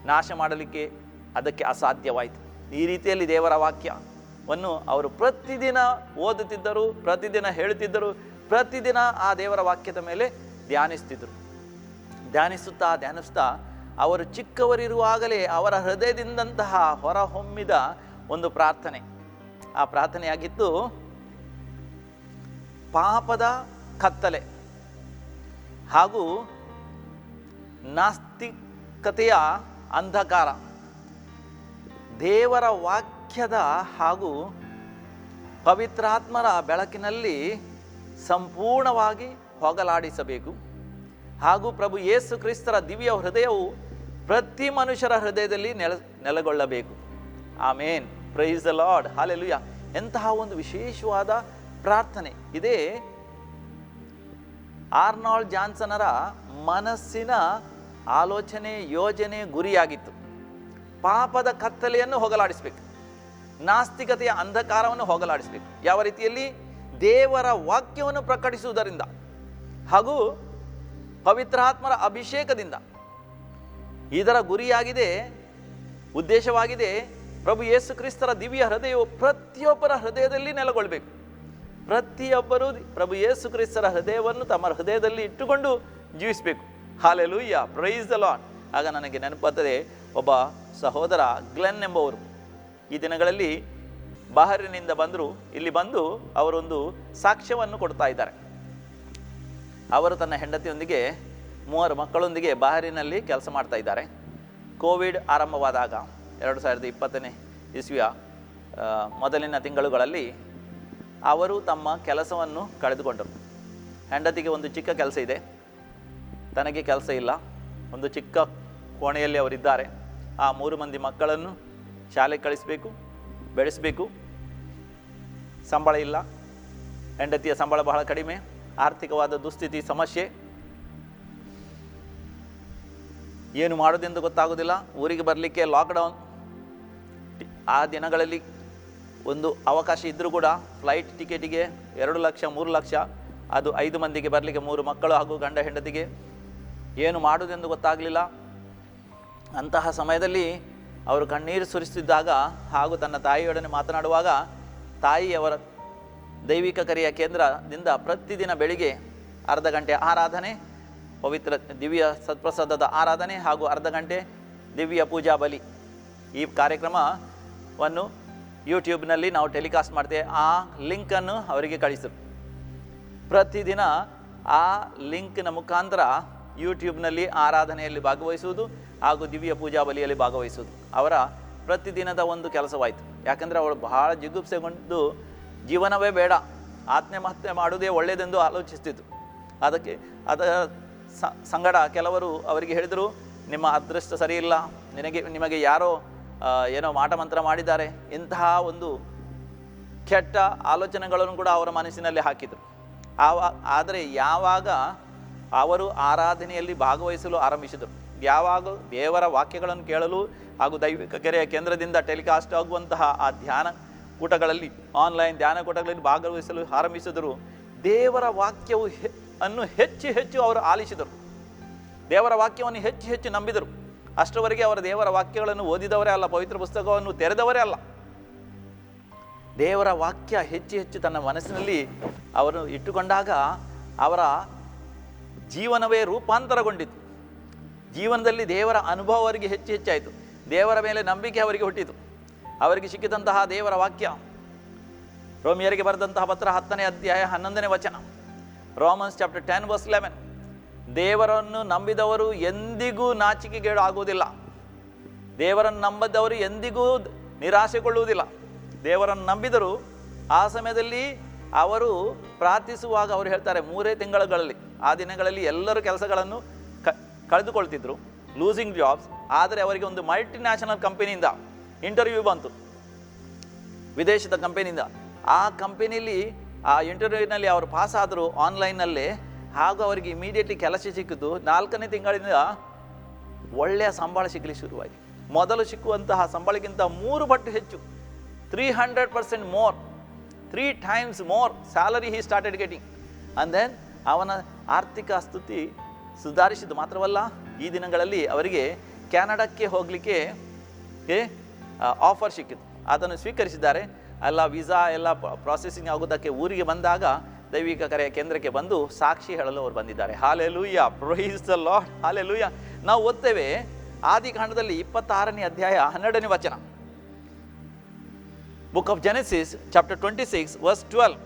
Speaker 2: ನಾಶ ಮಾಡಲಿಕ್ಕೆ ಅದಕ್ಕೆ ಅಸಾಧ್ಯವಾಯಿತು. ಈ ರೀತಿಯಲ್ಲಿ ದೇವರ ವಾಕ್ಯವನ್ನು ಅವರು ಪ್ರತಿದಿನ ಓದುತ್ತಿದ್ದರು, ಪ್ರತಿದಿನ ಹೇಳುತ್ತಿದ್ದರು, ಪ್ರತಿದಿನ ಆ ದೇವರ ವಾಕ್ಯದ ಮೇಲೆ ಧ್ಯಾನಿಸ್ತಿದ್ದರು. ಧ್ಯಾನಿಸುತ್ತಾ ಅವರು ಚಿಕ್ಕವರಿರುವಾಗಲೇ ಅವರ ಹೃದಯದಿಂದಂತಹ ಹೊರಹೊಮ್ಮಿದ ಒಂದು ಪ್ರಾರ್ಥನೆ. ಆ ಪ್ರಾರ್ಥನೆಯಾಗಿತ್ತು, ಪಾಪದ ಕತ್ತಲೆ ಹಾಗೂ ನಾಸ್ತಿಕತೆಯ ಅಂಧಕಾರ ದೇವರ ವಾಕ್ಯದ ಹಾಗೂ ಪವಿತ್ರಾತ್ಮರ ಬೆಳಕಿನಲ್ಲಿ ಸಂಪೂರ್ಣವಾಗಿ ಹೋಗಲಾಡಿಸಬೇಕು. ಹಾಗೂ ಪ್ರಭು ಯೇಸು ಕ್ರಿಸ್ತರ ದಿವ್ಯ ಹೃದಯವು ಪ್ರತಿ ಮನುಷ್ಯರ ಹೃದಯದಲ್ಲಿ ನೆಲೆಗೊಳ್ಳಬೇಕು. Amen. Praise the lord. Hallelujah. ಎಂತಹ ಒಂದು ವಿಶೇಷವಾದ ಪ್ರಾರ್ಥನೆ ಇದೇ ಆರ್ನಾಲ್ಡ್ ಜಾನ್ಸನರ ಮನಸ್ಸಿನ ಆಲೋಚನೆ, ಯೋಜನೆ, ಗುರಿಯಾಗಿತ್ತು. ಪಾಪದ ಕತ್ತಲೆಯನ್ನು ಹೋಗಲಾಡಿಸಬೇಕು, ನಾಸ್ತಿಕತೆಯ ಅಂಧಕಾರವನ್ನು ಹೋಗಲಾಡಿಸಬೇಕು. ಯಾವ ರೀತಿಯಲ್ಲಿ? ದೇವರ ವಾಕ್ಯವನ್ನು ಪ್ರಕಟಿಸುವುದರಿಂದ ಹಾಗೂ ಪವಿತ್ರಾತ್ಮರ ಅಭಿಷೇಕದಿಂದ. ಇದರ ಗುರಿಯಾಗಿದೆ, ಉದ್ದೇಶವಾಗಿದೆ, ಪ್ರಭು ಯೇಸು ಕ್ರಿಸ್ತರ ದಿವ್ಯ ಹೃದಯವು ಪ್ರತಿಯೊಬ್ಬರ ಹೃದಯದಲ್ಲಿ ನೆಲೆಗೊಳ್ಳಬೇಕು. ಪ್ರತಿಯೊಬ್ಬರು ಪ್ರಭು ಯೇಸು ಕ್ರಿಸ್ತರ ಹೃದಯವನ್ನು ತಮ್ಮ ಹೃದಯದಲ್ಲಿ ಇಟ್ಟುಕೊಂಡು ಜೀವಿಸಬೇಕು. ಹಲ್ಲೆಲೂಯಾ. Price the lord. ಆಗ ನನಗೆ ನೆನಪಾಗ್ತದೆ, ಒಬ್ಬ ಸಹೋದರ ಗ್ಲೆನ್ ಎಂಬವರು ಈ ದಿನಗಳಲ್ಲಿ ಬಹರಿನಿಂದ ಬಂದರು. ಇಲ್ಲಿ ಬಂದು ಅವರೊಂದು ಸಾಕ್ಷ್ಯವನ್ನು ಕೊಡ್ತಾ ಇದ್ದಾರೆ. ಅವರು ತನ್ನ ಹೆಂಡತಿಯೊಂದಿಗೆ 3 ಮಕ್ಕಳೊಂದಿಗೆ ಬಹರಿನಲ್ಲಿ ಕೆಲಸ ಮಾಡ್ತಾ ಇದ್ದಾರೆ. ಕೋವಿಡ್ ಆರಂಭವಾದಾಗ 2020ನೇ ಇಸ್ವಿಯ ಮೊದಲಿನ ತಿಂಗಳುಗಳಲ್ಲಿ ಅವರು ತಮ್ಮ ಕೆಲಸವನ್ನು ಕಳೆದುಕೊಂಡರು. ಹೆಂಡತಿಗೆ ಒಂದು ಚಿಕ್ಕ ಕೆಲಸ ಇದೆ, ತನಗೆ ಕೆಲಸ ಇಲ್ಲ. ಒಂದು ಚಿಕ್ಕ ಕೋಣೆಯಲ್ಲಿ ಅವರಿದ್ದಾರೆ. ಆ 3 ಮಂದಿ ಮಕ್ಕಳನ್ನು ಶಾಲೆಗೆ ಕಳಿಸಬೇಕು, ಬೆಳೆಸಬೇಕು. ಸಂಬಳ ಇಲ್ಲ, ಹೆಂಡತಿಯ ಸಂಬಳ ಬಹಳ ಕಡಿಮೆ, ಆರ್ಥಿಕವಾದ ದುಸ್ಥಿತಿ, ಸಮಸ್ಯೆ, ಏನು ಮಾಡೋದೆಂದು ಗೊತ್ತಾಗೋದಿಲ್ಲ. ಊರಿಗೆ ಬರಲಿಕ್ಕೆ ಲಾಕ್ಡೌನ್. ಆ ದಿನಗಳಲ್ಲಿ ಒಂದು ಅವಕಾಶ ಇದ್ದರೂ ಕೂಡ ಫ್ಲೈಟ್ ಟಿಕೆಟಿಗೆ 2 ಲಕ್ಷ 3 ಲಕ್ಷ, ಅದು 5 ಮಂದಿಗೆ ಬರಲಿಕ್ಕೆ, 3 ಮಕ್ಕಳು ಹಾಗೂ ಗಂಡ ಹೆಂಡತಿಗೆ. ಏನು ಮಾಡೋದೆಂದು ಗೊತ್ತಾಗಲಿಲ್ಲ. ಅಂತಹ ಸಮಯದಲ್ಲಿ ಅವರು ಕಣ್ಣೀರು ಸುರಿಸುತ್ತಿದ್ದಾಗ ಹಾಗೂ ತನ್ನ ತಾಯಿಯೊಡನೆ ಮಾತನಾಡುವಾಗ, ತಾಯಿಯವರ ದೈವಿಕ ಕರೆಯ ಕೇಂದ್ರದಿಂದ ಪ್ರತಿದಿನ ಬೆಳಿಗ್ಗೆ ಅರ್ಧ ಗಂಟೆ ಆರಾಧನೆ, ಪವಿತ್ರ ದಿವ್ಯ ಸತ್ಪ್ರಸಾದದ ಆರಾಧನೆ ಹಾಗೂ ಅರ್ಧ ಗಂಟೆ ದಿವ್ಯ ಪೂಜಾ ಬಲಿ, ಈ ಕಾರ್ಯಕ್ರಮವನ್ನು ಯೂಟ್ಯೂಬ್ನಲ್ಲಿ ನಾವು ಟೆಲಿಕಾಸ್ಟ್ ಮಾಡ್ತೇವೆ. ಆ ಲಿಂಕನ್ನು ಅವರಿಗೆ ಕಳಿಸಿದರು. ಪ್ರತಿದಿನ ಆ ಲಿಂಕ್ನ ಮುಖಾಂತರ ಯೂಟ್ಯೂಬ್ನಲ್ಲಿ ಆರಾಧನೆಯಲ್ಲಿ ಭಾಗವಹಿಸುವುದು ಹಾಗೂ ದಿವ್ಯ ಪೂಜಾ ಬಲಿಯಲ್ಲಿ ಭಾಗವಹಿಸುವುದು ಅವರ ಪ್ರತಿದಿನದ ಒಂದು ಕೆಲಸವಾಯಿತು. ಯಾಕೆಂದರೆ ಅವಳು ಬಹಳ ಜಿಗುಪ್ಸೆಗೊಂಡು ಜೀವನವೇ ಬೇಡ, ಆತ್ಮಹತ್ಯೆ ಮಾಡುವುದೇ ಒಳ್ಳೆಯದೆಂದು ಆಲೋಚಿಸ್ತಿತ್ತು. ಅದರ ಸಂಗಡ ಕೆಲವರು ಅವರಿಗೆ ಹೇಳಿದರು, ನಿಮ್ಮ ಅದೃಷ್ಟ ಸರಿಯಿಲ್ಲ, ನಿಮಗೆ ಯಾರೋ ಏನೋ ಮಾಟ ಮಂತ್ರ ಮಾಡಿದ್ದಾರೆ. ಇಂತಹ ಒಂದು ಕೆಟ್ಟ ಆಲೋಚನೆಗಳನ್ನು ಕೂಡ ಅವರ ಮನಸ್ಸಿನಲ್ಲಿ ಹಾಕಿದರು. ಆದರೆ ಯಾವಾಗ ಅವರು ಆರಾಧನೆಯಲ್ಲಿ ಭಾಗವಹಿಸಲು ಆರಂಭಿಸಿದರು, ಯಾವಾಗ ದೇವರ ವಾಕ್ಯಗಳನ್ನು ಕೇಳಲು ಹಾಗೂ ದೈವಿಕ ಕೆರೆಯ ಕೇಂದ್ರದಿಂದ ಟೆಲಿಕಾಸ್ಟ್ ಆಗುವಂತಹ ಆ ಧ್ಯಾನ ಕೂಟಗಳಲ್ಲಿ, ಆನ್ಲೈನ್ ಧ್ಯಾನ ಕೂಟಗಳಲ್ಲಿ ಭಾಗವಹಿಸಲು ಆರಂಭಿಸಿದರು, ದೇವರ ವಾಕ್ಯವು ಅನ್ನು ಹೆಚ್ಚು ಹೆಚ್ಚು ಅವರು ಆಲಿಸಿದರು. ದೇವರ ವಾಕ್ಯವನ್ನು ಹೆಚ್ಚು ಹೆಚ್ಚು ನಂಬಿದರು. ಅಷ್ಟರವರೆಗೆ ಅವರ ದೇವರ ವಾಕ್ಯಗಳನ್ನು ಓದಿದವರೇ ಅಲ್ಲ, ಪವಿತ್ರ ಪುಸ್ತಕವನ್ನು ತೆರೆದವರೇ ಅಲ್ಲ. ದೇವರ ವಾಕ್ಯ ಹೆಚ್ಚು ಹೆಚ್ಚು ತನ್ನ ಮನಸ್ಸಿನಲ್ಲಿ ಅವರು ಇಟ್ಟುಕೊಂಡಾಗ ಅವರ ಜೀವನವೇ ರೂಪಾಂತರಗೊಂಡಿತು. ಜೀವನದಲ್ಲಿ ದೇವರ ಅನುಭವ ಅವರಿಗೆ ಹೆಚ್ಚು ಹೆಚ್ಚಾಯಿತು. ದೇವರ ಮೇಲೆ ನಂಬಿಕೆ ಅವರಿಗೆ ಹುಟ್ಟಿತು. ಅವರಿಗೆ ಸಿಕ್ಕಿದಂತಹ ದೇವರ ವಾಕ್ಯ ರೋಮಿಯರಿಗೆ ಬರೆದಂತಹ ಪತ್ರ 10ನೇ ಅಧ್ಯಾಯ 11ನೇ ವಚನ, ರೋಮನ್ಸ್ ಚಾಪ್ಟರ್ 10 ವರ್ಸ್ 11. ದೇವರನ್ನು ನಂಬಿದವರು ಎಂದಿಗೂ ನಾಚಿಕೆಗೇಡು ಆಗುವುದಿಲ್ಲ. ದೇವರನ್ನು ನಂಬದವರು ಎಂದಿಗೂ ನಿರಾಶೆಗೊಳ್ಳುವುದಿಲ್ಲ. ದೇವರನ್ನು ನಂಬಿದರು. ಆ ಸಮಯದಲ್ಲಿ ಅವರು ಪ್ರಾರ್ಥಿಸುವಾಗ ಅವರು ಹೇಳ್ತಾರೆ, 3 ತಿಂಗಳುಗಳಲ್ಲಿ, ಆ ದಿನಗಳಲ್ಲಿ ಎಲ್ಲರೂ ಕೆಲಸಗಳನ್ನು ಕಳೆದುಕೊಳ್ತಿದ್ರು, ಲೂಸಿಂಗ್ ಜಾಬ್ಸ್. ಆದರೆ ಅವರಿಗೆ ಒಂದು ಮಲ್ಟಿನ್ಯಾಷನಲ್ ಕಂಪನಿಯಿಂದ ಇಂಟರ್ವ್ಯೂ ಬಂತು, ವಿದೇಶದ ಕಂಪನಿಯಿಂದ. ಆ ಕಂಪನಿಯಲ್ಲಿ ಆ ಇಂಟರ್ವ್ಯೂನಲ್ಲಿ ಅವರು ಪಾಸ್ ಆದರು ಆನ್ಲೈನ್ನಲ್ಲೇ. ಹಾಗೂ ಅವರಿಗೆ ಇಮಿಡಿಯೇಟ್ಲಿ ಕೆಲಸ ಸಿಕ್ಕಿದ್ದು. 4ನೇ ತಿಂಗಳಿಂದ ಒಳ್ಳೆಯ ಸಂಬಳ ಸಿಗಲಿಕ್ಕೆ ಶುರುವಾಯಿತು. ಮೊದಲು ಸಿಕ್ಕುವಂತಹ ಸಂಬಳಕ್ಕಿಂತ 3 ಪಟ್ಟು ಹೆಚ್ಚು, 300% more, 3 times more salary he started getting. And then ಅವನ ಆರ್ಥಿಕ ಸ್ಥಿತಿ ಸುಧಾರಿಸಿದ್ದು ಮಾತ್ರವಲ್ಲ, ಈ ದಿನಗಳಲ್ಲಿ ಅವರಿಗೆ ಕ್ಯಾನಡಾಕ್ಕೆ ಹೋಗಲಿಕ್ಕೆ ಆಫರ್ ಸಿಕ್ಕಿತು. ಅದನ್ನು ಸ್ವೀಕರಿಸಿದ್ದಾರೆ. ಎಲ್ಲ ವೀಸಾ ಎಲ್ಲ ಪ್ರಾಸೆಸಿಂಗ್ ಆಗೋದಕ್ಕೆ ಊರಿಗೆ ಬಂದಾಗ ದೈವಿಕ ಕರೆಯ ಕೇಂದ್ರಕ್ಕೆ ಬಂದು ಸಾಕ್ಷಿ ಹೇಳಲು ಅವರು ಬಂದಿದ್ದಾರೆ. Hallelujah, praise the lord, hallelujah. ನಾವು ಓದ್ತೇವೆ ಆದಿಕಾಂಡದಲ್ಲಿ 26ನೇ ಅಧ್ಯಾಯ 12ನೇ ವಚನ, book of Genesis chapter 26 verse 12.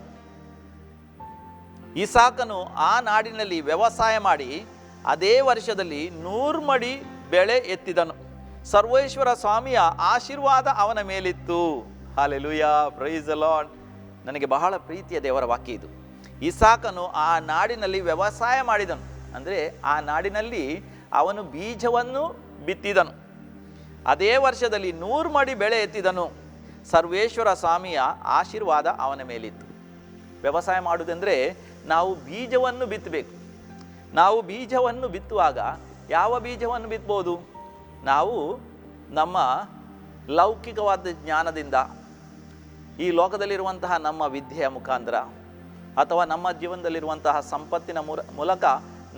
Speaker 2: ಇಸಾಕನು ಆ ನಾಡಿನಲ್ಲಿ ವ್ಯವಸಾಯ ಮಾಡಿ ಅದೇ ವರ್ಷದಲ್ಲಿ 100 ಮಡಿ ಬೆಳೆ ಎತ್ತಿದನು. ಸರ್ವೇಶ್ವರ ಸ್ವಾಮಿಯ ಆಶೀರ್ವಾದ ಅವನ ಮೇಲಿತ್ತು. Hallelujah, praise the lord. ನನಗೆ ಬಹಳ ಪ್ರೀತಿಯ ದೇವರ ವಾಕ್ಯ ಇದು. ಇಸಾಕನು ಆ ನಾಡಿನಲ್ಲಿ ವ್ಯವಸಾಯ ಮಾಡಿದನು, ಅಂದರೆ ಆ ನಾಡಿನಲ್ಲಿ ಅವನು ಬೀಜವನ್ನು ಬಿತ್ತಿದನು. ಅದೇ ವರ್ಷದಲ್ಲಿ 100 ಮಡಿ ಬೆಳೆ ಎತ್ತಿದನು. ಸರ್ವೇಶ್ವರ ಸ್ವಾಮಿಯ ಆಶೀರ್ವಾದ ಅವನ ಮೇಲಿತ್ತು. ವ್ಯವಸಾಯ ಮಾಡುವುದೆಂದರೆ ನಾವು ಬೀಜವನ್ನು ಬಿತ್ತಬೇಕು. ನಾವು ಬೀಜವನ್ನು ಬಿತ್ತುವಾಗ ಯಾವ ಬೀಜವನ್ನು ಬಿತ್ತಬಹುದು? ನಾವು ನಮ್ಮ ಲೌಕಿಕವಾದ ಜ್ಞಾನದಿಂದ, ಈ ಲೋಕದಲ್ಲಿರುವಂತಹ ನಮ್ಮ ವಿದ್ಯೆಯ ಮುಖಾಂತರ ಅಥವಾ ನಮ್ಮ ಜೀವನದಲ್ಲಿರುವಂತಹ ಸಂಪತ್ತಿನ ಮೂಲಕ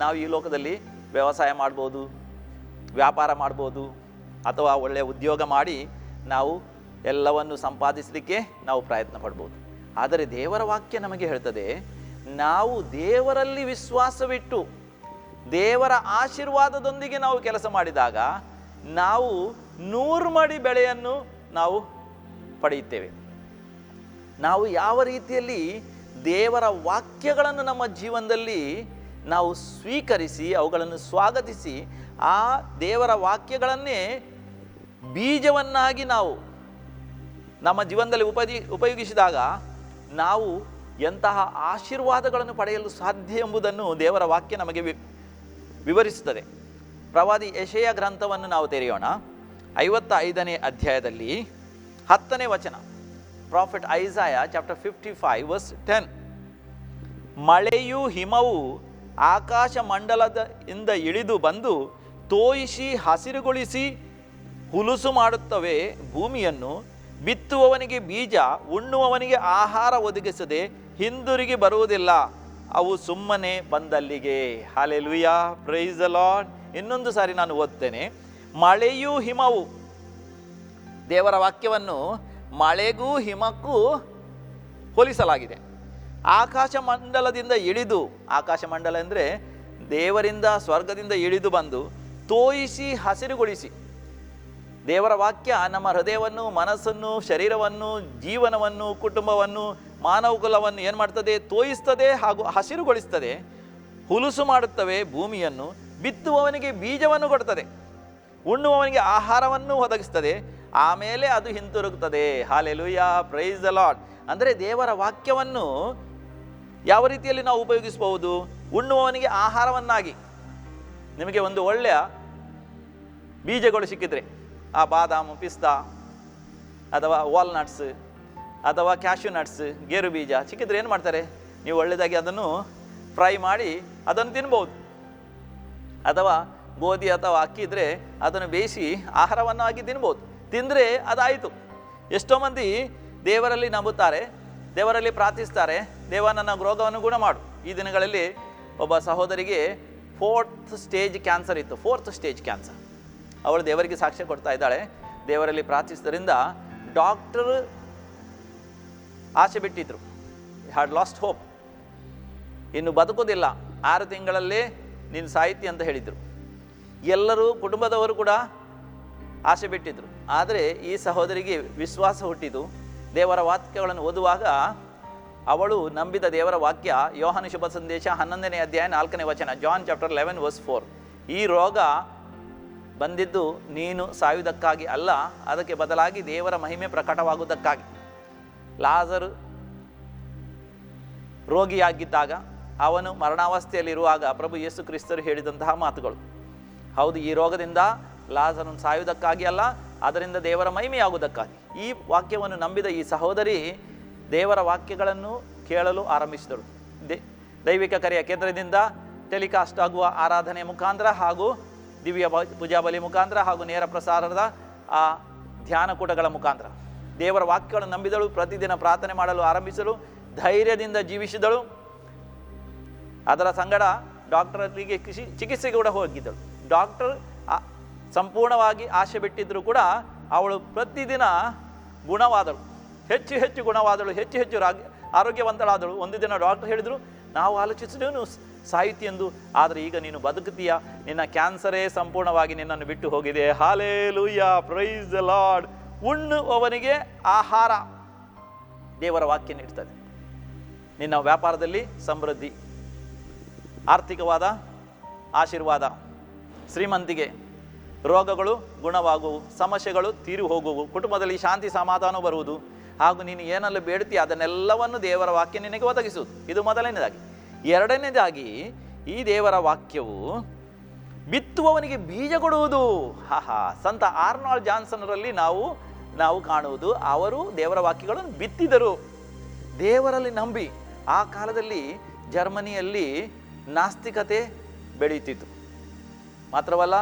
Speaker 2: ನಾವು ಈ ಲೋಕದಲ್ಲಿ ವ್ಯವಸಾಯ ಮಾಡ್ಬೋದು, ವ್ಯಾಪಾರ ಮಾಡ್ಬೋದು, ಅಥವಾ ಒಳ್ಳೆಯ ಉದ್ಯೋಗ ಮಾಡಿ ನಾವು ಎಲ್ಲವನ್ನು ಸಂಪಾದಿಸಲಿಕ್ಕೆ ನಾವು ಪ್ರಯತ್ನ ಪಡ್ಬೋದು. ಆದರೆ ದೇವರ ವಾಕ್ಯ ನಮಗೆ ಹೇಳ್ತದೆ, ನಾವು ದೇವರಲ್ಲಿ ವಿಶ್ವಾಸವಿಟ್ಟು ದೇವರ ಆಶೀರ್ವಾದದೊಂದಿಗೆ ನಾವು ಕೆಲಸ ಮಾಡಿದಾಗ ನಾವು 100 ಮಡಿ ಬೆಳೆಯನ್ನು ನಾವು ಪಡೆಯುತ್ತೇವೆ. ನಾವು ಯಾವ ರೀತಿಯಲ್ಲಿ ದೇವರ ವಾಕ್ಯಗಳನ್ನು ನಮ್ಮ ಜೀವನದಲ್ಲಿ ನಾವು ಸ್ವೀಕರಿಸಿ ಅವುಗಳನ್ನು ಸ್ವಾಗತಿಸಿ ಆ ದೇವರ ವಾಕ್ಯಗಳನ್ನೇ ಬೀಜವನ್ನಾಗಿ ನಾವು ನಮ್ಮ ಜೀವನದಲ್ಲಿ ಉಪಯೋಗಿಸಿದಾಗ ನಾವು ಎಂತಹ ಆಶೀರ್ವಾದಗಳನ್ನು ಪಡೆಯಲು ಸಾಧ್ಯ ಎಂಬುದನ್ನು ದೇವರ ವಾಕ್ಯ ನಮಗೆ ವಿವರಿಸುತ್ತದೆ. ಪ್ರವಾದಿ ಯೆಶಾಯ ಗ್ರಂಥವನ್ನು ನಾವು ತೆರೆಯೋಣ. 55ನೇ ಅಧ್ಯಾಯದಲ್ಲಿ 10ನೇ ವಚನ. Prophet Isaiah chapter 55 verse 10. ಮಳೆಯೂ ಹಿಮವು ಆಕಾಶ ಮಂಡಲದಿಂದ ಇಳಿದು ಬಂದು ತೋಯಿಸಿ ಹಸಿರುಗೊಳಿಸಿ ಹುಲುಸು ಮಾಡುತ್ತವೆ ಭೂಮಿಯನ್ನು. ಬಿತ್ತುವವನಿಗೆ ಬೀಜ, ಉಣ್ಣುವವನಿಗೆ ಆಹಾರ ಒದಗಿಸದೆ ಹಿಂದಿರುಗಿ ಬರುವುದಿಲ್ಲ, ಅವು ಸುಮ್ಮನೆ ಬಂದಲ್ಲಿಗೆ. Hallelujah, praise the lord. ಇನ್ನೊಂದು ಸಾರಿ ನಾನು ಓದ್ತೇನೆ. ಮಳೆಯೂ ಹಿಮವು, ದೇವರ ವಾಕ್ಯವನ್ನು ಮಳೆಗೂ ಹಿಮಕ್ಕೂ ಹೋಲಿಸಲಾಗಿದೆ. ಆಕಾಶ ಮಂಡಲದಿಂದ ಇಳಿದು, ಆಕಾಶ ಮಂಡಲ ಅಂದರೆ ದೇವರಿಂದ ಸ್ವರ್ಗದಿಂದ ಇಳಿದು ಬಂದು ತೋಯಿಸಿ ಹಸಿರುಗೊಳಿಸಿ. ದೇವರ ವಾಕ್ಯ ನಮ್ಮ ಹೃದಯವನ್ನು, ಮನಸ್ಸನ್ನು, ಶರೀರವನ್ನು, ಜೀವನವನ್ನು, ಕುಟುಂಬವನ್ನು, ಮಾನವ ಕುಲವನ್ನು ಏನು ಮಾಡ್ತದೆ? ತೋಯಿಸ್ತದೆ ಹಾಗೂ ಹಸಿರುಗೊಳಿಸ್ತದೆ. ಹುಲುಸು ಮಾಡುತ್ತವೆ ಭೂಮಿಯನ್ನು. ಬಿತ್ತುವವನಿಗೆ ಬೀಜವನ್ನು ಕೊಡ್ತದೆ, ಉಣ್ಣುವವನಿಗೆ ಆಹಾರವನ್ನು ಒದಗಿಸ್ತದೆ, ಆಮೇಲೆ ಅದು ಹಿಂತಿರುಗುತ್ತದೆ. Hallelujah, praise the lord. ಅಂದರೆ ದೇವರ ವಾಕ್ಯವನ್ನು ಯಾವ ರೀತಿಯಲ್ಲಿ ನಾವು ಉಪಯೋಗಿಸಬಹುದು? ಉಣ್ಣುವವನಿಗೆ ಆಹಾರವನ್ನಾಗಿ. ನಿಮಗೆ ಒಂದು ಒಳ್ಳೆಯ ಬೀಜಗಳು ಸಿಕ್ಕಿದ್ರೆ, ಆ ಬಾದಾಮು, ಪಿಸ್ತಾ ಅಥವಾ ವಾಲ್ನಟ್ಸ್ ಅಥವಾ ಕ್ಯಾಶ್ಯೂ ನಟ್ಸ್, ಗೇರು ಬೀಜ ಸಿಕ್ಕಿದ್ರೆ ಏನು ಮಾಡ್ತಾರೆ? ನೀವು ಒಳ್ಳೆಯದಾಗಿ ಅದನ್ನು ಫ್ರೈ ಮಾಡಿ ಅದನ್ನು ತಿನ್ಬೋದು. ಅಥವಾ ಗೋಧಿ ಅಥವಾ ಅಕ್ಕಿ ಇದ್ದರೆ ಅದನ್ನು ಬೇಯಿಸಿ ಆಹಾರವನ್ನಾಗಿ ತಿನ್ಬೋದು. ತಿಂದರೆ ಅದಾಯಿತು. ಎಷ್ಟೋ ಮಂದಿ ದೇವರಲ್ಲಿ ನಂಬುತ್ತಾರೆ, ದೇವರಲ್ಲಿ ಪ್ರಾರ್ಥಿಸ್ತಾರೆ, ದೇವ ನನ್ನ ರೋಗವನ್ನು ಗುಣ ಮಾಡು. ಈ ದಿನಗಳಲ್ಲಿ ಒಬ್ಬ ಸಹೋದರಿಗೆ 4th ಸ್ಟೇಜ್ ಕ್ಯಾನ್ಸರ್ ಇತ್ತು. 4th stage cancer. ಅವಳು ದೇವರಿಗೆ ಸಾಕ್ಷ್ಯ ಕೊಡ್ತಾ ಇದ್ದಾಳೆ. ದೇವರಲ್ಲಿ ಪ್ರಾರ್ಥಿಸಿದ್ರಿಂದ ಡಾಕ್ಟರ್ ಆಸೆ ಬಿಟ್ಟಿದ್ರು, ಹ್ಯಾಡ್ ಲಾಸ್ಟ್ ಹೋಪ್, ಇನ್ನು ಬದುಕೋದಿಲ್ಲ, 6 ತಿಂಗಳಲ್ಲೇ ನೀನು ಸಾಹಿತಿ ಅಂತ ಹೇಳಿದರು. ಎಲ್ಲರೂ ಕುಟುಂಬದವರು ಕೂಡ ಆಸೆ ಬಿಟ್ಟಿದ್ರು. ಆದರೆ ಈ ಸಹೋದರಿಗೆ ವಿಶ್ವಾಸ ಹುಟ್ಟಿತು. ದೇವರ ವಾಕ್ಯಗಳನ್ನು ಓದುವಾಗ ಅವಳು ನಂಬಿದ ದೇವರ ವಾಕ್ಯ, ಯೋಹಾನ ಶುಭ ಸಂದೇಶ 11ನೇ ಅಧ್ಯಾಯ 4ನೇ ವಚನ, ಜಾನ್ ಚಾಪ್ಟರ್ 11 ವರ್ಸ್ 4. ಈ ರೋಗ ಬಂದಿದ್ದು ನೀನು ಸಾಯುವುದಕ್ಕಾಗಿ ಅಲ್ಲ, ಅದಕ್ಕೆ ಬದಲಾಗಿ ದೇವರ ಮಹಿಮೆ ಪ್ರಕಟವಾಗುವುದಕ್ಕಾಗಿ. ಲಾಜರ್ ರೋಗಿಯಾಗಿದ್ದಾಗ, ಅವನು ಮರಣಾವಸ್ಥೆಯಲ್ಲಿರುವಾಗ ಪ್ರಭು ಯೇಸು ಕ್ರಿಸ್ತರು ಹೇಳಿದಂತಹ ಮಾತುಗಳು. ಹೌದು, ಈ ರೋಗದಿಂದ ಲಾಜರನು ಸಾಯುವುದಕ್ಕಾಗಿ ಅಲ್ಲ, ಅದರಿಂದ ದೇವರ ಮಹಿಮೆಯಾಗುವುದಕ್ಕಾಗಿ. ಈ ವಾಕ್ಯವನ್ನು ನಂಬಿದ ಈ ಸಹೋದರಿ ದೇವರ ವಾಕ್ಯಗಳನ್ನು ಕೇಳಲು ಆರಂಭಿಸಿದಳು. ದೈವಿಕ ಕರೆಯ ಕೇಂದ್ರದಿಂದ ಟೆಲಿಕಾಸ್ಟ್ ಆಗುವ ಆರಾಧನೆ ಮುಖಾಂತರ ಹಾಗೂ ದಿವ್ಯ ಪೂಜಾಬಲಿ ಮುಖಾಂತರ ಹಾಗೂ ನೇರ ಪ್ರಸಾರದ ಆ ಧ್ಯಾನಕೂಟಗಳ ಮುಖಾಂತರ ದೇವರ ವಾಕ್ಯಗಳನ್ನು ನಂಬಿದಳು. ಪ್ರತಿದಿನ ಪ್ರಾರ್ಥನೆ ಮಾಡಲು ಆರಂಭಿಸಲು ಧೈರ್ಯದಿಂದ ಜೀವಿಸಿದಳು. ಅದರ ಸಂಗಡ ಡಾಕ್ಟರಿಗೆ ಚಿಕಿತ್ಸೆಗೆ ಕೂಡ ಹೋಗಿದ್ದಳು. ಡಾಕ್ಟರ್ ಸಂಪೂರ್ಣವಾಗಿ ಆಸೆ ಬಿಟ್ಟಿದ್ದರೂ ಕೂಡ ಅವಳು ಪ್ರತಿದಿನ ಗುಣವಾದಳು, ಹೆಚ್ಚು ಹೆಚ್ಚು ಗುಣವಾದಳು, ಹೆಚ್ಚು ಹೆಚ್ಚು ಆರೋಗ್ಯವಂತಳಾದಳು. ಒಂದು ದಿನ ಡಾಕ್ಟರ್ ಹೇಳಿದರು, ನಾವು ಆಲೋಚಿಸಿದೆವು ಸಾಹಿತಿ ಎಂದು, ಆದರೆ ಈಗ ನೀನು ಬದುಕುತ್ತೀಯ, ನಿನ್ನ ಕ್ಯಾನ್ಸರೇ ಸಂಪೂರ್ಣವಾಗಿ ನಿನ್ನನ್ನು ಬಿಟ್ಟು ಹೋಗಿದೆ. Hallelujah, praise the lord. ಉಣ್ಣುವವನಿಗೆ ಆಹಾರ ದೇವರ ವಾಕ್ಯ ನೀಡ್ತದೆ. ನಿನ್ನ ವ್ಯಾಪಾರದಲ್ಲಿ ಸಮೃದ್ಧಿ, ಆರ್ಥಿಕವಾದ ಆಶೀರ್ವಾದ, ಶ್ರೀಮಂತಿಗೆ, ರೋಗಗಳು ಗುಣವಾಗುವು, ಸಮಸ್ಯೆಗಳು ತೀರಿ ಹೋಗುವು, ಕುಟುಂಬದಲ್ಲಿ ಶಾಂತಿ ಸಮಾಧಾನ ಬರುವುದು, ಹಾಗೂ ನೀನು ಏನೆಲ್ಲ ಬೇಡ್ತೀಯ ಅದನ್ನೆಲ್ಲವನ್ನು ದೇವರ ವಾಕ್ಯ ನಿನಗೆ ಒದಗಿಸುವುದು. ಇದು ಮೊದಲನೇದಾಗಿ. ಎರಡನೇದಾಗಿ ಈ ದೇವರ ವಾಕ್ಯವು ಬಿತ್ತುವವನಿಗೆ ಬೀಜ ಕೊಡುವುದು. ಸಂತ ಆರ್ನಾಲ್ಡ್ ಜಾನ್ಸನ್ರಲ್ಲಿ ನಾವು ಕಾಣುವುದು, ಅವರು ದೇವರ ವಾಕ್ಯಗಳನ್ನು ಬಿತ್ತಿದರು, ದೇವರಲ್ಲಿ ನಂಬಿ. ಆ ಕಾಲದಲ್ಲಿ ಜರ್ಮನಿಯಲ್ಲಿ ನಾಸ್ತಿಕತೆ ಬೆಳೆಯುತ್ತಿತ್ತು. ಮಾತ್ರವಲ್ಲ,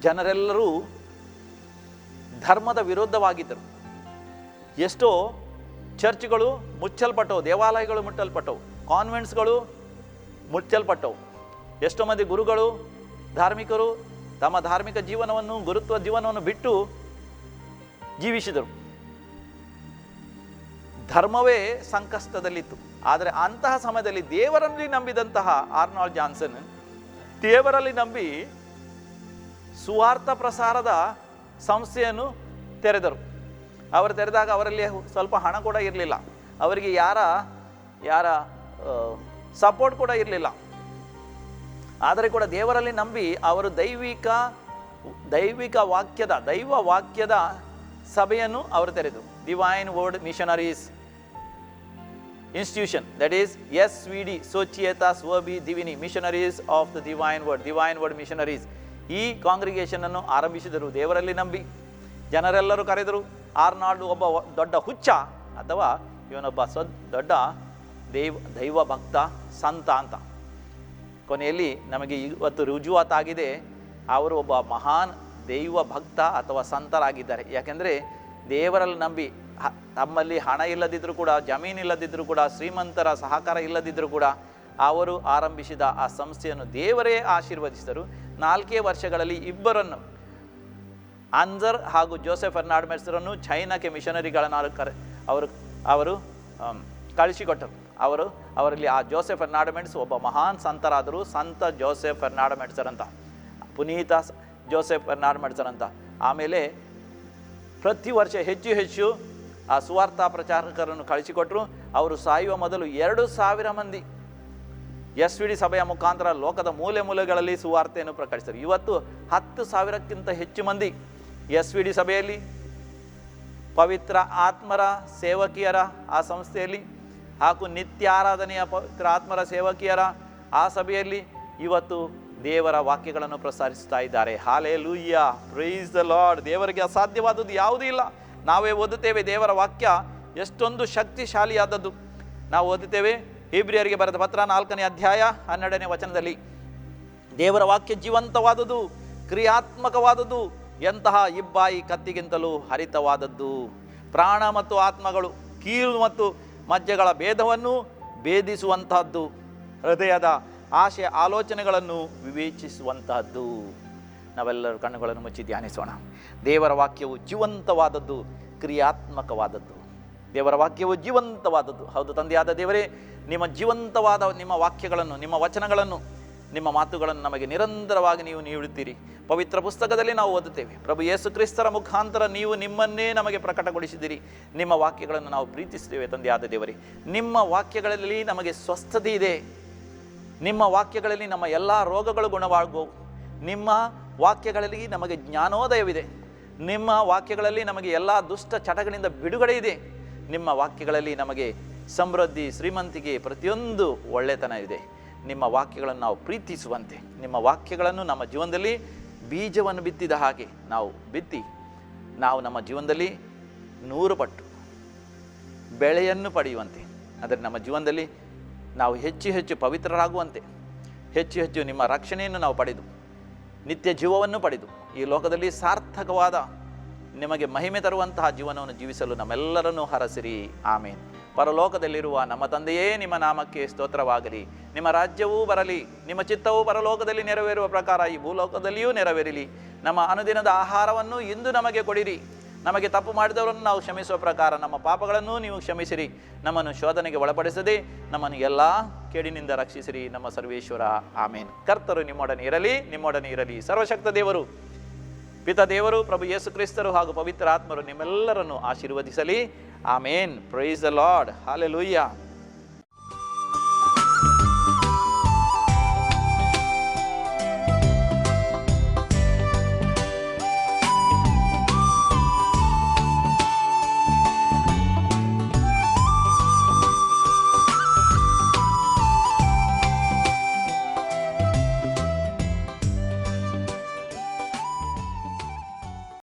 Speaker 2: ಜನರೆಲ್ಲರೂ ಧರ್ಮದ ವಿರುದ್ಧವಾಗಿದ್ದರು. ಎಷ್ಟೋ ಚರ್ಚ್ಗಳು ಮುಚ್ಚಲ್ಪಟ್ಟವು, ದೇವಾಲಯಗಳು ಮುಚ್ಚಲ್ಪಟ್ಟವು, ಕಾನ್ವೆಂಟ್ಸ್ಗಳು ಮುಚ್ಚಲ್ಪಟ್ಟವು. ಎಷ್ಟೋ ಮಂದಿ ಗುರುಗಳು, ಧಾರ್ಮಿಕರು ತಮ್ಮ ಧಾರ್ಮಿಕ ಜೀವನವನ್ನು, ಗುರುತ್ವ ಜೀವನವನ್ನು ಬಿಟ್ಟು ಜೀವಿಸಿದರು. ಧರ್ಮವೇ ಸಂಕಷ್ಟದಲ್ಲಿತ್ತು. ಆದರೆ ಅಂತಹ ಸಮಯದಲ್ಲಿ ದೇವರಲ್ಲಿ ನಂಬಿದಂತಹ ಆರ್ನಾಲ್ಡ್ ಜಾನ್ಸನ್ ದೇವರಲ್ಲಿ ನಂಬಿ ಸುವಾರ್ಥ ಪ್ರಸಾರದ ಸಂಸ್ಥೆಯನ್ನು ತೆರೆದರು. ಅವರು ತೆರೆದಾಗ ಅವರಲ್ಲಿ ಸ್ವಲ್ಪ ಹಣ ಕೂಡ ಇರಲಿಲ್ಲ, ಅವರಿಗೆ ಯಾರ ಸಪೋರ್ಟ್ ಕೂಡ ಇರಲಿಲ್ಲ. ಆದರೆ ಕೂಡ ದೇವರಲ್ಲಿ ನಂಬಿ ಅವರು ದೈವ ವಾಕ್ಯದ ಸಭೆಯನ್ನು ಅವರು ತೆರೆದರು. Divine word missionaries institution, that is SVD, ಸೋಚಿಯೇತಾ ಸ್ವಬಿ ದಿವಿನಿ, missionaries of the divine word missionaries. ಈ ಕಾಂಗ್ರಿಗೇಷನ್ ಅನ್ನು ಆರಂಭಿಸಿದರು ದೇವರಲ್ಲಿ ನಂಬಿ. ಜನರೆಲ್ಲರೂ ಕರೆದರು. ಆರ್ನಾಲ್ಡ್ ಒಬ್ಬ ದೊಡ್ಡ ಹುಚ್ಚ ಅಥವಾ ಇವನೊಬ್ಬ ದೊಡ್ಡ ದೈವ ಭಕ್ತ ಸಂತ ಅಂತ. ಕೊನೆಯಲ್ಲಿ ನಮಗೆ ಇವತ್ತು ರುಜುವಾತಾಗಿದೆ, ಅವರು ಒಬ್ಬ ಮಹಾನ್ ದೈವ ಭಕ್ತ ಅಥವಾ ಸಂತರಾಗಿದ್ದಾರೆ. ಯಾಕೆಂದರೆ ದೇವರಲ್ಲಿ ನಂಬಿ ತಮ್ಮಲ್ಲಿ ಹಣ ಇಲ್ಲದಿದ್ದರೂ ಕೂಡ, ಜಮೀನಿಲ್ಲದಿದ್ದರೂ ಕೂಡ, ಶ್ರೀಮಂತರ ಸಹಕಾರ ಇಲ್ಲದಿದ್ದರೂ ಕೂಡ ಅವರು ಆರಂಭಿಸಿದ ಆ ಸಂಸ್ಥೆಯನ್ನು ದೇವರೇ ಆಶೀರ್ವದಿಸಿದರು. 4 ವರ್ಷಗಳಲ್ಲಿ ಇಬ್ಬರನ್ನು, ಅನ್ಸರ್ ಹಾಗೂ ಜೋಸೆಫ್ ಫರ್ನಾಂಡ್ ಮೆಟ್ಸರನ್ನು ಚೈನಾಕ್ಕೆ ಮಿಷನರಿಗಳನ್ನು ಅವರು ಕಳಿಸಿಕೊಟ್ಟರು. ಅವರಲ್ಲಿ ಆ ಜೋಸೆಫ್ ಫರ್ನಾಂಡ್ ಮೆಟ್ಸ್ ಒಬ್ಬ ಮಹಾನ್ ಸಂತರಾದರು, ಸಂತ ಜೋಸೆಫ್ ಫರ್ನಾಂಡ್ ಮೆಟ್ಸರ್ ಅಂತ, ಪುನೀತ ಜೋಸೆಫ್ ಫರ್ನಾಂಡ್ ಮೆಟ್ಸರ್ ಅಂತ. ಆಮೇಲೆ ಪ್ರತಿ ವರ್ಷ ಹೆಚ್ಚು ಆ ಸುವಾರ್ಥ ಪ್ರಚಾರಕರನ್ನು ಕಳಿಸಿಕೊಟ್ಟರು. ಅವರು ಸಾಯುವ ಮೊದಲು 2,000 ಮಂದಿ SVD ಸಭೆಯ ಮುಖಾಂತರ ಲೋಕದ ಮೂಲೆಗಳಲ್ಲಿ ಸುವಾರ್ತೆಯನ್ನು ಪ್ರಕಟಿಸಿದರು. ಇವತ್ತು 10,000ಕ್ಕಿಂತ ಹೆಚ್ಚು ಮಂದಿ SVD ಸಭೆಯಲ್ಲಿ, ಪವಿತ್ರ ಆತ್ಮರ ಸೇವಕಿಯರ ಆ ಸಂಸ್ಥೆಯಲ್ಲಿ, ಹಾಗೂ ನಿತ್ಯ ಆರಾಧನೆಯ ಪವಿತ್ರ ಆತ್ಮರ ಸೇವಕಿಯರ ಆ ಸಭೆಯಲ್ಲಿ ಇವತ್ತು ದೇವರ ವಾಕ್ಯಗಳನ್ನು ಪ್ರಸಾರಿಸ್ತಾ ಇದ್ದಾರೆ. Hallelujah, praise the lord. ದೇವರಿಗೆ ಅಸಾಧ್ಯವಾದದ್ದು ಯಾವುದೂ ಇಲ್ಲ. ನಾವೇ ಓದುತ್ತೇವೆ, ದೇವರ ವಾಕ್ಯ ಎಷ್ಟೊಂದು ಶಕ್ತಿಶಾಲಿಯಾದದ್ದು. ನಾವು ಓದುತ್ತೇವೆ ಇಬ್ರಿಯರಿಗೆ ಬರೆದ ಪತ್ರ 4ನೇ ಅಧ್ಯಾಯ 12ನೇ ವಚನದಲ್ಲಿ, ದೇವರ ವಾಕ್ಯ ಜೀವಂತವಾದದ್ದು, ಕ್ರಿಯಾತ್ಮಕವಾದದ್ದು, ಎಂತಹ ಇಬ್ಬಾಯಿ ಕತ್ತಿಗಿಂತಲೂ ಹರಿತವಾದದ್ದು, ಪ್ರಾಣ ಮತ್ತು ಆತ್ಮಗಳು, ಕೀಲು ಮತ್ತು ಮಜ್ಜೆಗಳ ಭೇದವನ್ನು ಭೇದಿಸುವಂತಹದ್ದು, ಹೃದಯದ ಆಶೆ ಆಲೋಚನೆಗಳನ್ನು ವಿವೇಚಿಸುವಂತಹದ್ದು. ನಾವೆಲ್ಲರೂ ಕಣ್ಣುಗಳನ್ನು ಮುಚ್ಚಿ ಧ್ಯಾನಿಸೋಣ. ದೇವರ ವಾಕ್ಯವು ಜೀವಂತವಾದದ್ದು, ಕ್ರಿಯಾತ್ಮಕವಾದದ್ದು. ದೇವರ ವಾಕ್ಯವು ಜೀವಂತವಾದದ್ದು. ಹೌದು ತಂದೆಯಾದ ದೇವರೇ, ನಿಮ್ಮ ಜೀವಂತವಾದ ನಿಮ್ಮ ವಾಕ್ಯಗಳನ್ನು, ನಿಮ್ಮ ವಚನಗಳನ್ನು, ನಿಮ್ಮ ಮಾತುಗಳನ್ನು ನಮಗೆ ನಿರಂತರವಾಗಿ ನೀವು ನೀಡುತ್ತೀರಿ. ಪವಿತ್ರ ಪುಸ್ತಕದಲ್ಲಿ ನಾವು ಓದುತ್ತೇವೆ, ಪ್ರಭು ಯೇಸು ಕ್ರಿಸ್ತರ ಮುಖಾಂತರ ನೀವು ನಿಮ್ಮನ್ನೇ ನಮಗೆ ಪ್ರಕಟಗೊಳಿಸಿದ್ದೀರಿ. ನಿಮ್ಮ ವಾಕ್ಯಗಳನ್ನು ನಾವು ಪ್ರೀತಿಸುತ್ತೇವೆ ತಂದೆಯಾದ ದೇವರೇ. ನಿಮ್ಮ ವಾಕ್ಯಗಳಲ್ಲಿ ನಮಗೆ ಸ್ವಸ್ಥತೆ ಇದೆ. ನಿಮ್ಮ ವಾಕ್ಯಗಳಲ್ಲಿ ನಮ್ಮ ಎಲ್ಲ ರೋಗಗಳು ಗುಣವಾಗುವು. ನಿಮ್ಮ ವಾಕ್ಯಗಳಲ್ಲಿ ನಮಗೆ ಜ್ಞಾನೋದಯವಿದೆ. ನಿಮ್ಮ ವಾಕ್ಯಗಳಲ್ಲಿ ನಮಗೆ ಎಲ್ಲ ದುಷ್ಟ ಚಟಗಳಿಂದ ಬಿಡುಗಡೆ ಇದೆ. ನಿಮ್ಮ ವಾಕ್ಯಗಳಲ್ಲಿ ನಮಗೆ ಸಮೃದ್ಧಿ, ಶ್ರೀಮಂತಿಕೆ, ಪ್ರತಿಯೊಂದು ಒಳ್ಳೆತನ ಇದೆ. ನಿಮ್ಮ ವಾಕ್ಯಗಳನ್ನು ನಾವು ಪ್ರೀತಿಸುವಂತೆ, ನಿಮ್ಮ ವಾಕ್ಯಗಳನ್ನು ನಮ್ಮ ಜೀವನದಲ್ಲಿ ಬೀಜವನ್ನು ಬಿತ್ತಿದ ಹಾಗೆ ನಾವು ಬಿತ್ತಿ, ನಾವು ನಮ್ಮ ಜೀವನದಲ್ಲಿ 100 ಪಟ್ಟು ಬೆಳೆಯನ್ನು ಪಡೆಯುವಂತೆ, ಅಂದರೆ ನಮ್ಮ ಜೀವನದಲ್ಲಿ ನಾವು ಹೆಚ್ಚು ಪವಿತ್ರರಾಗುವಂತೆ, ಹೆಚ್ಚು ನಿಮ್ಮ ರಕ್ಷಣೆಯನ್ನು ನಾವು ಪಡೆದು, ನಿತ್ಯ ಜೀವವನ್ನು ಪಡೆದು, ಈ ಲೋಕದಲ್ಲಿ ಸಾರ್ಥಕವಾದ ನಿಮಗೆ ಮಹಿಮೆ ತರುವಂತಹ ಜೀವನವನ್ನು ಜೀವಿಸಲು ನಮ್ಮೆಲ್ಲರನ್ನೂ ಹರಸಿರಿ. ಆಮೇನ್. ಪರಲೋಕದಲ್ಲಿರುವ ನಮ್ಮ ತಂದೆಯೇ, ನಿಮ್ಮ ನಾಮಕ್ಕೆ ಸ್ತೋತ್ರವಾಗಲಿ. ನಿಮ್ಮ ರಾಜ್ಯವೂ ಬರಲಿ. ನಿಮ್ಮ ಚಿತ್ತವೂ ಪರಲೋಕದಲ್ಲಿ ನೆರವೇರುವ ಪ್ರಕಾರ ಈ ಭೂಲೋಕದಲ್ಲಿಯೂ ನೆರವೇರಲಿ. ನಮ್ಮ ಅನುದಿನದ ಆಹಾರವನ್ನು ಇಂದು ನಮಗೆ ಕೊಡಿರಿ. ನಮಗೆ ತಪ್ಪು ಮಾಡಿದವರನ್ನು ನಾವು ಕ್ಷಮಿಸುವ ಪ್ರಕಾರ ನಮ್ಮ ಪಾಪಗಳನ್ನು ನೀವು ಕ್ಷಮಿಸಿರಿ. ನಮ್ಮನ್ನು ಶೋಧನೆಗೆ ಒಳಪಡಿಸದೆ ನಮ್ಮನ್ನು ಎಲ್ಲ ಕೇಡಿನಿಂದ ರಕ್ಷಿಸಿರಿ, ನಮ್ಮ ಸರ್ವೇಶ್ವರ. ಆಮೇನ್. ಕರ್ತರು ನಿಮ್ಮೊಡನೆ ಇರಲಿ. ಸರ್ವಶಕ್ತ ದೇವರು, ಪಿತ ದೇವರು, ಪ್ರಭು ಯೇಸು ಕ್ರಿಸ್ತರು ಹಾಗೂ ಪವಿತ್ರ ಆತ್ಮರು ನಿಮ್ಮೆಲ್ಲರನ್ನು ಆಶೀರ್ವದಿಸಲಿ. Amen. Praise the lord. Hallelujah.